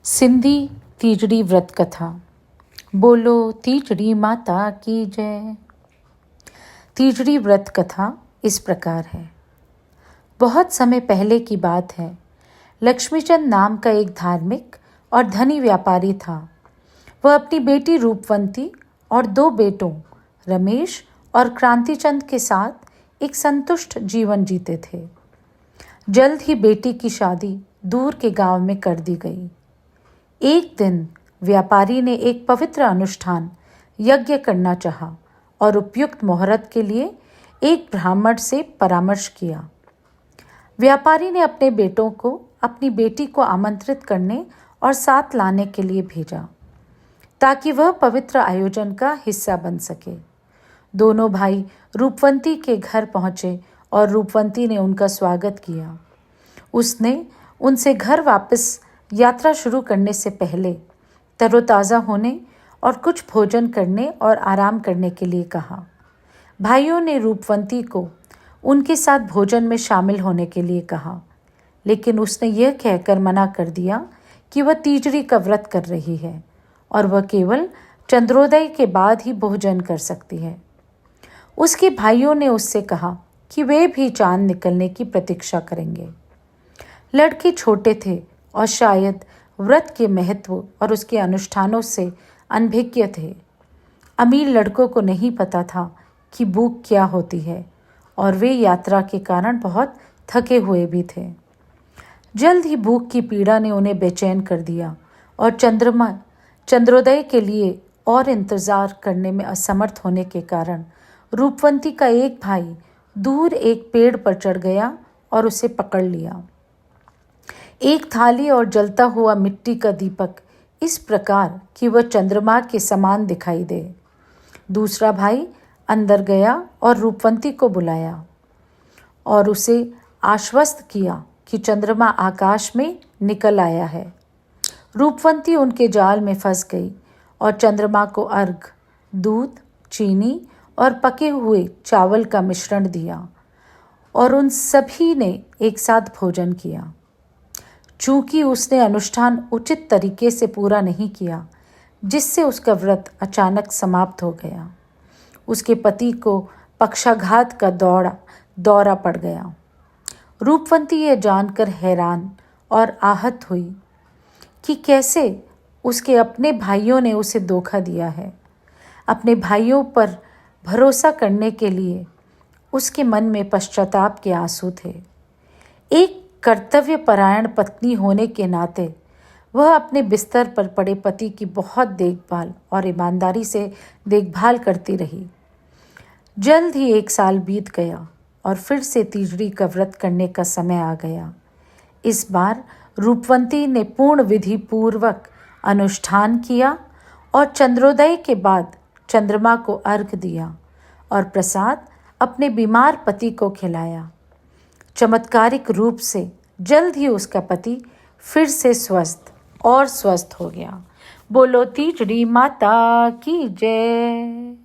सिंधी तीजड़ी व्रत कथा। बोलो तीजड़ी माता की जय। तीजड़ी व्रत कथा इस प्रकार है। बहुत समय पहले की बात है। लक्ष्मीचंद नाम का एक धार्मिक और धनी व्यापारी था। वह अपनी बेटी रूपवंती और दो बेटों रमेश और क्रांतिचंद के साथ एक संतुष्ट जीवन जीते थे। जल्द ही बेटी की शादी दूर के गांव में कर दी गई। एक दिन व्यापारी ने एक पवित्र अनुष्ठान यज्ञ करना चाहा और उपयुक्त मुहूर्त के लिए एक ब्राह्मण से परामर्श किया। व्यापारी ने अपने बेटों को अपनी बेटी को आमंत्रित करने और साथ लाने के लिए भेजा ताकि वह पवित्र आयोजन का हिस्सा बन सके। दोनों भाई रूपवंती के घर पहुंचे और रूपवंती ने उनका स्वागत किया। उसने उनसे घर वापस यात्रा शुरू करने से पहले तरोताज़ा होने और कुछ भोजन करने और आराम करने के लिए कहा। भाइयों ने रूपवंती को उनके साथ भोजन में शामिल होने के लिए कहा, लेकिन उसने यह कहकर मना कर दिया कि वह तीजड़ी का व्रत कर रही है और वह केवल चंद्रोदय के बाद ही भोजन कर सकती है। उसके भाइयों ने उससे कहा कि वे भी चांद निकलने की प्रतीक्षा करेंगे। लड़के छोटे थे और शायद व्रत के महत्व और उसके अनुष्ठानों से अनभिज्ञ थे। अमीर लड़कों को नहीं पता था कि भूख क्या होती है और वे यात्रा के कारण बहुत थके हुए भी थे। जल्द ही भूख की पीड़ा ने उन्हें बेचैन कर दिया और चंद्रोदय के लिए और इंतज़ार करने में असमर्थ होने के कारण रूपवंती का एक भाई दूर एक पेड़ पर चढ़ गया और उसे पकड़ लिया। एक थाली और जलता हुआ मिट्टी का दीपक इस प्रकार कि वह चंद्रमा के समान दिखाई दे। दूसरा भाई अंदर गया और रूपवंती को बुलाया और उसे आश्वस्त किया कि चंद्रमा आकाश में निकल आया है। रूपवंती उनके जाल में फंस गई और चंद्रमा को अर्घ, दूध, चीनी और पके हुए चावल का मिश्रण दिया और उन सभी ने एक साथ भोजन किया। चूंकि उसने अनुष्ठान उचित तरीके से पूरा नहीं किया, जिससे उसका व्रत अचानक समाप्त हो गया। उसके पति को पक्षाघात का दौरा पड़ गया। रूपवंती यह जानकर हैरान और आहत हुई कि कैसे उसके अपने भाइयों ने उसे धोखा दिया है। अपने भाइयों पर भरोसा करने के लिए उसके मन में पश्चाताप के आंसू थे। एक कर्तव्यपरायण पत्नी होने के नाते वह अपने बिस्तर पर पड़े पति की बहुत देखभाल और ईमानदारी से देखभाल करती रही। जल्द ही 1 साल बीत गया और फिर से तीजड़ी का व्रत करने का समय आ गया। इस बार रूपवंती ने पूर्ण विधि पूर्वक अनुष्ठान किया और चंद्रोदय के बाद चंद्रमा को अर्घ दिया और प्रसाद अपने बीमार पति को खिलाया। चमत्कारिक रूप से जल्द ही उसका पति फिर से स्वस्थ हो गया। बोलो तीजड़ी माता की जय।